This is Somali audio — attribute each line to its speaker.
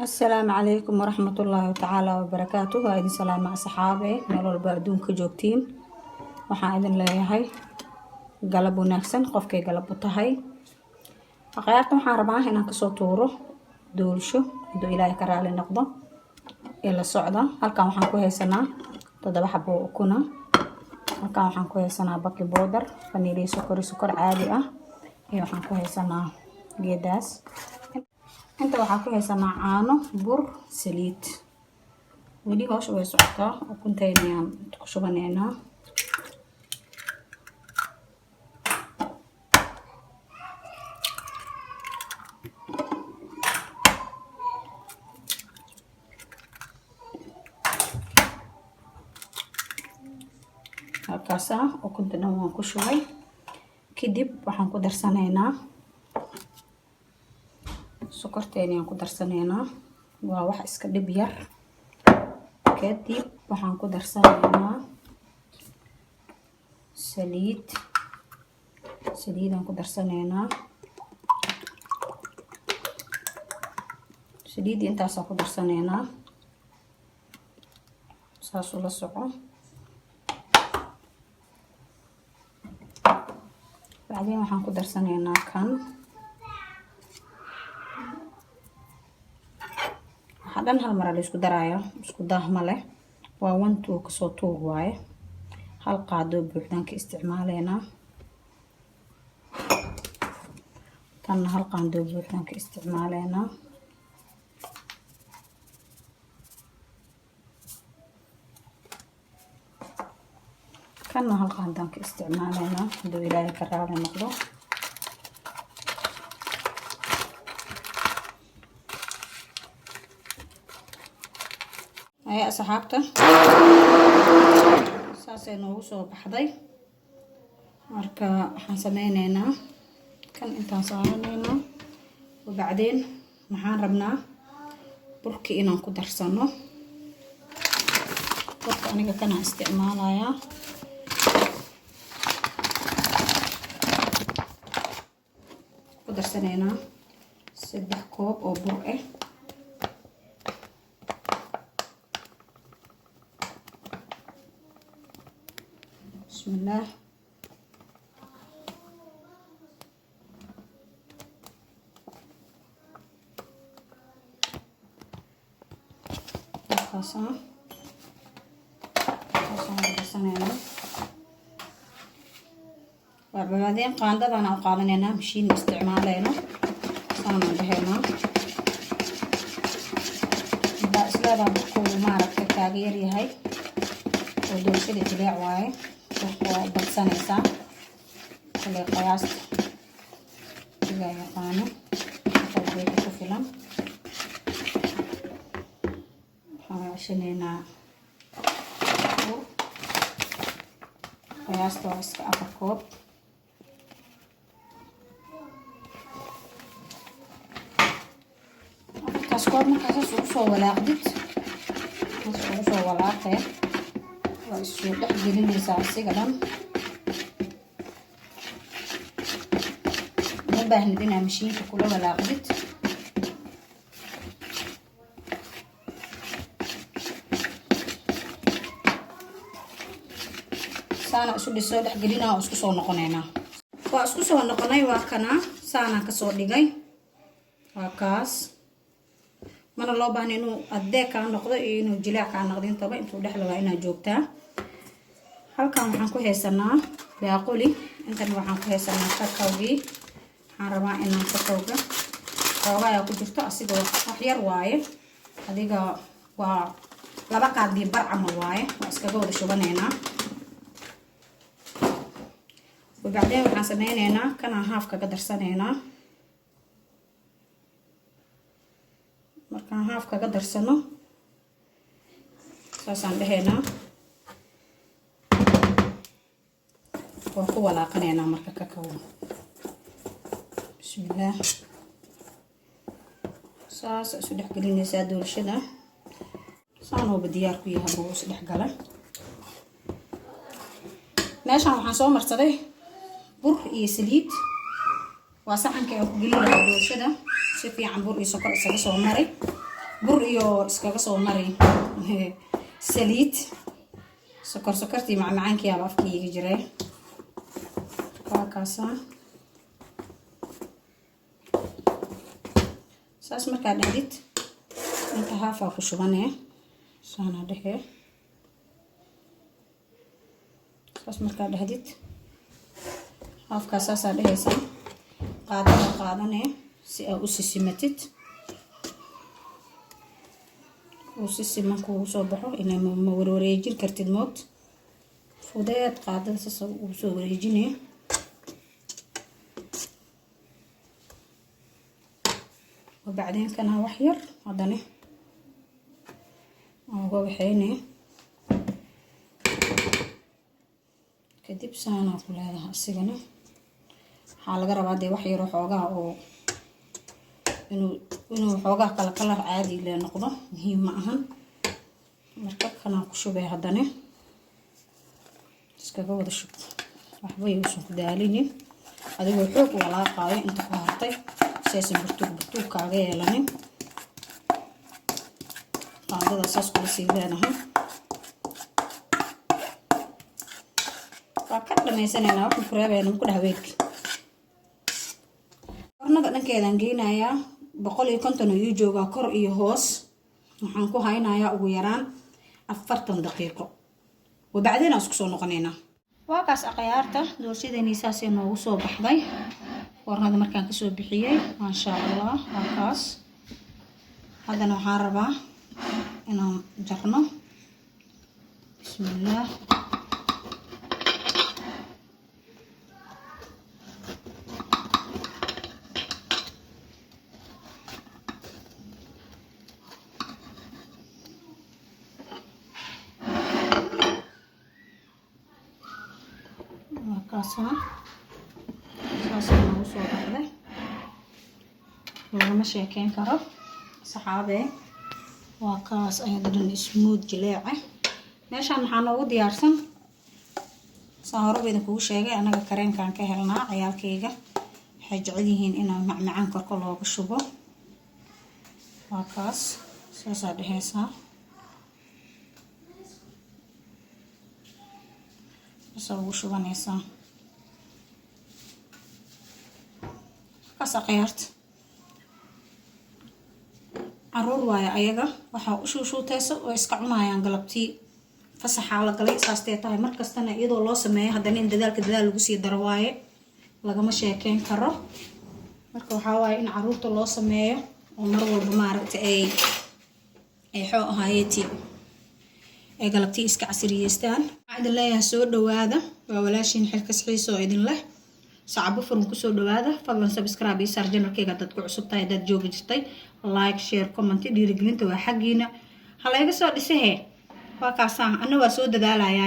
Speaker 1: السلام عليكم ورحمة الله تعالى وبركاته. وإذن سلام مع صحابي نلول بعدون كجوكتين waxaan idin leeyahay galab wanaagsan qofkay galab u tahay aqayaartan waxaan rabaa inaan kasoo tuuro doorsho haduu ilaahay ka raali noqdo ee la socda halkan waxaan ku haysanaa 7 xabo ukuna halkan waxaan ku haysanaa baki boodar vanilya sokor caadi ah iyo waxaan ku haysanaa geedaas inta waxaan ku haysanaa caano bur saliid weli hoosh way socotaa ukuntaynayaan ku shubanaynaa halkaasa ukunta waan ku shubay kadib waxaan ku darsanaynaa sokorteena ku darsanaynaa waa wax iska dhib yar kadib waxaan ku darsanaynaa saliidaan ku darsanaynaa saliid intaas ku darsanaynaa saas la soco بعدين waxaan ku darsanaynaa kan hadan hal mar la isku daraayo isku daahma leh waa 1-2 ka soo tuug waaye hal qaado buuxdan ka isticmaaleena tan hal qaado buuxdan ka isticmaaleena kan hal qaadaan ka isticmaaleena haduu ilaahay ka raali noqdo ay asxaabta saasay noogu soo baxday marka waxaan sameynaynaa kan intaan saaraynaa wabacdeen waxaan rabnaa burki inaan ku darsano burka aniga kana isticmaalayaa ku darsanaynaa 3 koob oo bur ah bismillah kasaan darsanaynaa بعدين قانددان aan qaadanayna mashiin isticmaalayna saana dhaheena islaada ku maaragtay taageer yahay oo doorshada jileec waaye waa badsanaysa kale qiyaasta iga yaqaano qofkii ku filan waxaan ashanaynaa qiyaasta waa iska 4 koob كاسكور مركز سوسو ولا قدت سوسو ولا قه واسو دخجلينيسا سيغدان ما باهندينا مشينka kula wala qadit saana isu dhiso dhaxgelina oo isku soo noqonayna waa isku soo noqonay waa kana saana ka soo dhigay waa kaas mana loo baahan inuu adeeg ka noqdo iyo inuu jilaac ka noqdo intaba intuu dhaxlo waa inaa joogtaa halkan waxaan ku haysanaa baaquli intan waxaan ku haysanaa kakawgii waxaan rabaa inaan kakawga xoogaa ku jirto asigoo wax yar waaye adiga waa 2 qaadi bar camal waaye waa iskaga wada shubanaynaa وبعدين waxaan sameynaynaa kana haaf kaga darsanaynaa markaan haaf kaga darsano saasaan dhaheynaa waan ku walaaqanaynaa marka kakao bismillah saas isu dhex gelinaysaa doorshada saan oo diyaar ku yahay buu isu dhex gala meeshaan waxaan soo marsaday bur iyo saliid waa saxanka aan ku gelinayo doorshada si fiican bur iyo sokor isaga soo maray bur iyo iskaga soo mari saliid sokortii macmacaankii aba afkayga jiray waa kaasa saas markaa dhahdid inta haafaa ku shubanee saana dhehee saas markaa dhahdid haafkaa saasaa dhehaysaa qaadanee si aa u sisimatid uu si siman kuugu soo baxo inay ma warwareejin kartid mood fudeed qaadada saas uu soo wareejinaya وبعدين كان وحير هذاني هو وحيني كدب سانا كل هذا السجنة حال جرب هذا وحير وحوجها أو إنه حوجها كلا عادي لنقضه هي معهن مركب كنا كشوا به هذاني سكوا هذا الشوك وحبي يوسف داليني هذا هو حوك ولا قاي أنت فهرتي سياسي برتوك كاغا يلانين qaadada saas kula siidanahay waa ka dhamaysanayna waxaan ku reebayna ku dhaweedki qornada dhankeedan geenayaa 150 iyo jooga kor iyo hoos waxaan ku haynayaa ugu yaraan 40 daqiiqo wabacdina isku soo noqonayna waa kaas aqayaarta doorsideeni saasay noogu soo baxday qornada markaan ka soo bixiyay ma sha Allah waa kaas hadana waxaan rabaa inaan jarno bismillah kaasna saasna soo baxday lama sheekeen karo saxaabe waa kaas ayadan smooth jileeca meeshaan waxaa noogu diyaarsan saan hore idin kugu sheegay anaga kareenkan ka helnaa ciyaalkayga waxay jecel yihiin inaan macmacaan korka looga shubo waa kaas saasaa dhehaysaa saasaa ugu shubanaysaa kaas aqayaarta caruur waaye ayaga waxaa u shuushuutaysa oo iska cunayaan galabtii fasaxa la galay saastee tahay markastana iyadoo loo sameeyo haddana in dadaal lagu sii daro waaye lagama sheekeyn karo marka waxaa waaye in caruurta loo sameeyo oo mar walba maaragta ay xoo ahaayeeti ay galabtii iska casriyeystaan waxaa idin leeyahay soo dhawaada waa walaashiin xilkas xiiso oo idin leh صعب فرن كسر دواده فضلا سبسكرايب يسار جنر كيغا دادكو عصب تاي داد جوغي جرتاي لايك شير كومنتي ديريغلينتا waa xaqiina hala iga soo dhisay waa kaasaan ana waa soo dadaalaya